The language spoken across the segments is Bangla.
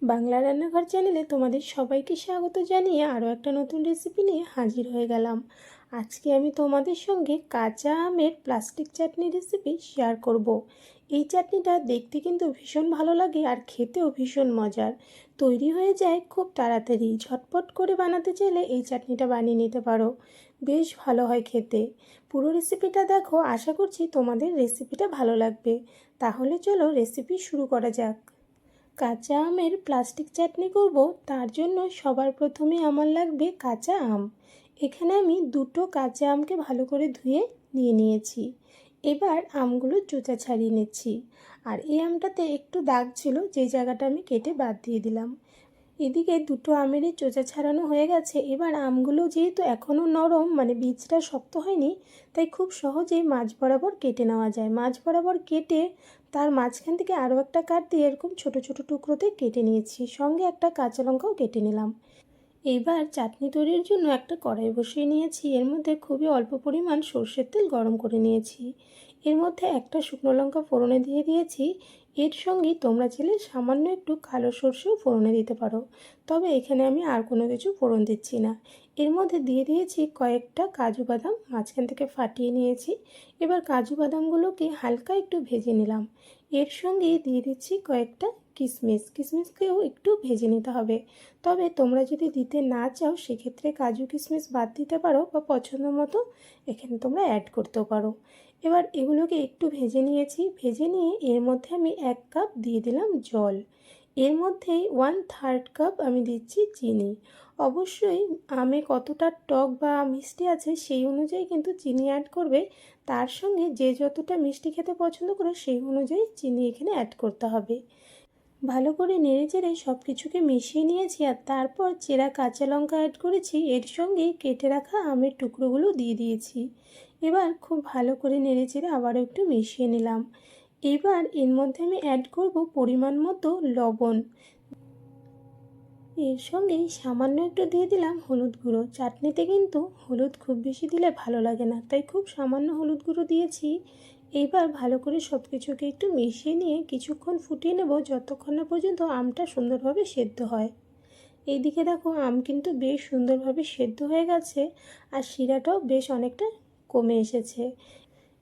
বাংলা রান্নাঘর চ্যানেলে তোমাদের সবাইকে স্বাগত জানিয়ে আরও একটা নতুন রেসিপি নিয়ে হাজির হয়ে গেলাম। আজকে আমি তোমাদের সঙ্গে কাঁচা আমের প্লাস্টিক চাটনি রেসিপি শেয়ার করব। এই চাটনিটা দেখতে কিন্তু ভীষণ ভালো লাগে আর খেতেও ভীষণ মজার। তৈরি হয়ে যায় খুব তাড়াতাড়ি। ঝটপট করে বানাতে চাইলে এই চাটনিটা বানিয়ে নিতে পারো, বেশ ভালো হয় খেতে। পুরো রেসিপিটা দেখো, আশা করছি তোমাদের রেসিপিটা ভালো লাগবে। তাহলে চলো রেসিপি শুরু করা যাক। কাঁচা আমের প্লাস্টিক চাটনি করব, তার জন্য সবার প্রথমে আমার লাগবে কাঁচা আম। এখানে আমি দুটো কাঁচা আমকে ভালো করে ধুয়ে নিয়ে নিয়েছি। এবার আমগুলো চোচা ছাড়িয়ে নিচ্ছি। আর এই আমটাতে একটু দাগ ছিল, যেই জায়গাটা আমি কেটে বাদ দিয়ে দিলাম। এদিকে দুটো আমেরই চোচা ছাড়ানো হয়ে গেছে। এবার আমগুলো যেহেতু এখনও নরম, মানে বীজটা শক্ত হয়নি, তাই খুব সহজেই মাঝ বরাবর কেটে নেওয়া যায়। মাঝ বরাবর কেটে তার মাঝখান থেকে আরও একটা কাট দিয়ে এরকম ছোট ছোট টুকরোতে কেটে নিয়েছি। সঙ্গে একটা কাঁচা লঙ্কাও কেটে নিলাম। এইবার চাটনি তৈরির জন্য একটা কড়াই বসিয়ে নিয়েছি। এর মধ্যে খুবই অল্প পরিমাণ সর্ষের তেল গরম করে নিয়েছি। এর মধ্যে একটা শুকনো লঙ্কা ফোড়নে দিয়ে দিয়েছি। এর সঙ্গে তোমরা চাইলে সামান্য একটু কালো সর্ষেও ফোড়নে দিতে পারো, তবে এখানে আমি আর কোনো কিছু ফোড়ন দিচ্ছি না। এর মধ্যে দিয়ে দিয়েছি কয়েকটা কাজু বাদাম, মাঝখান থেকে ফাটিয়ে নিয়েছি। এবার কাজু বাদামগুলোকে হালকা একটু ভেজে নিলাম। এর সঙ্গে দিয়ে দিচ্ছি কয়েকটা কিশমিশ। কিশমিশকেও একটু ভেজে নিতে হবে, তবে তোমরা যদি দিতে না চাও সেক্ষেত্রে কাজু কিশমিশ বাদ দিতে পারো, বা পছন্দ মতো এখানে তোমরা অ্যাড করতেও পারো। এবার এগুলোকে একটু ভেজে নিয়েছি। ভেজে নিয়ে এর মধ্যে আমি 1 কাপ দিয়ে দিলাম জল। এর মধ্যেই 1/3 কাপ আমি দিচ্ছি চিনি। অবশ্যই আমে কতটা টক বা মিষ্টি আছে সেই অনুযায়ী কিন্তু চিনি অ্যাড করবে। তার সঙ্গে যে যতটা মিষ্টি খেতে পছন্দ করে সেই অনুযায়ী চিনি এখানে অ্যাড করতে হবে। ভালো করে নেড়েচেড়ে সব কিছুকে মিশিয়ে নিয়েছি। আর তারপর চেরা কাঁচা লঙ্কা অ্যাড করেছি। এর সঙ্গেই কেটে রাখা আমের টুকরোগুলো দিয়ে দিয়েছি। এবার খুব ভালো করে নেড়েচেড়ে আবারও একটু মিশিয়ে নিলাম। এবার এর মধ্যে আমি অ্যাড করব পরিমাণ মতো লবণ। এর সঙ্গেই সামান্য একটু দিয়ে দিলাম হলুদ গুঁড়ো। চাটনিতে কিন্তু হলুদ খুব বেশি দিলে ভালো লাগে না, তাই খুব সামান্য হলুদ গুঁড়ো দিয়েছি। এইবার ভালো করে সব কিছুকে একটু মিশিয়ে নিয়ে কিছুক্ষণ ফুটিয়ে নেব, যতক্ষণ না পর্যন্ত আমটা সুন্দরভাবে সেদ্ধ হয়। এইদিকে দেখো, আম কিন্তু বেশ সুন্দরভাবে সেদ্ধ হয়ে গেছে আর শিরাটাও বেশ অনেকটা কমে এসেছে।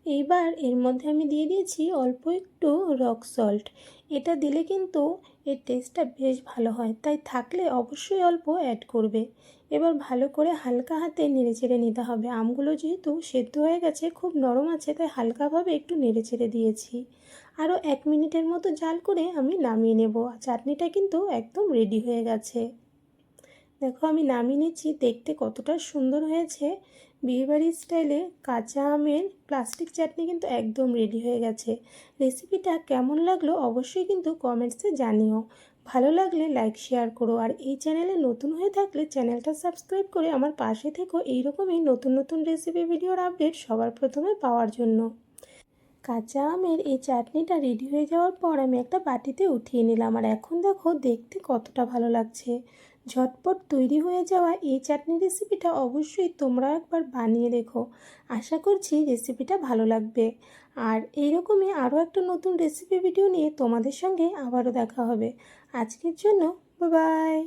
এইবার এর মধ্যে আমি দিয়ে দিয়েছি অল্প একটু রক সল্ট। এটা দিলে কিন্তু এর টেস্টটা বেশ ভালো হয়, তাই থাকলে অবশ্যই অল্প অ্যাড করবে। এবার ভালো করে হালকা হাতে নেড়েচেড়ে নিতে হবে। আমগুলো যেহেতু সেদ্ধ হয়ে গেছে, খুব নরম আছে, তাই হালকাভাবে একটু নেড়েচেড়ে দিয়েছি। আরও 1 মিনিটের মতো জাল করে আমি নামিয়ে নেব। চাটনিটা কিন্তু একদম রেডি হয়ে গেছে। দেখো আমি নামিয়ে নিচ্ছি, দেখতে কতটা সুন্দর হয়েছে। বিয়েবাড়ির স্টাইলে কাঁচা আমের প্লাস্টিক চাটনি কিন্তু একদম রেডি হয়ে গেছে। রেসিপিটা কেমন লাগলো অবশ্যই কিন্তু কমেন্টসে জানিও। ভালো লাগলে লাইক শেয়ার করো, আর এই চ্যানেলে নতুন হয়ে থাকলে চ্যানেলটা সাবস্ক্রাইব করে আমার পাশে থেকো এইরকমই নতুন নতুন রেসিপি ভিডিওর আপডেট সবার প্রথমে পাওয়ার জন্য। কাঁচা আমের এই চাটনিটা রেডি হয়ে যাওয়ার পর আমি একটা বাটিতে উঠিয়ে নিলাম। আর এখন দেখো দেখতে কতটা ভালো লাগছে। ঝটপট তৈরি হয়ে যাওয়া এই চাটনি রেসিপিটা অবশ্যই তোমরা একবার বানিয়ে দেখো। আশা করছি রেসিপিটা ভালো লাগবে। আর এইরকমই আরও একটা নতুন রেসিপি ভিডিও নিয়ে তোমাদের সঙ্গে আবারও দেখা হবে। আজকের জন্য বাই বাই।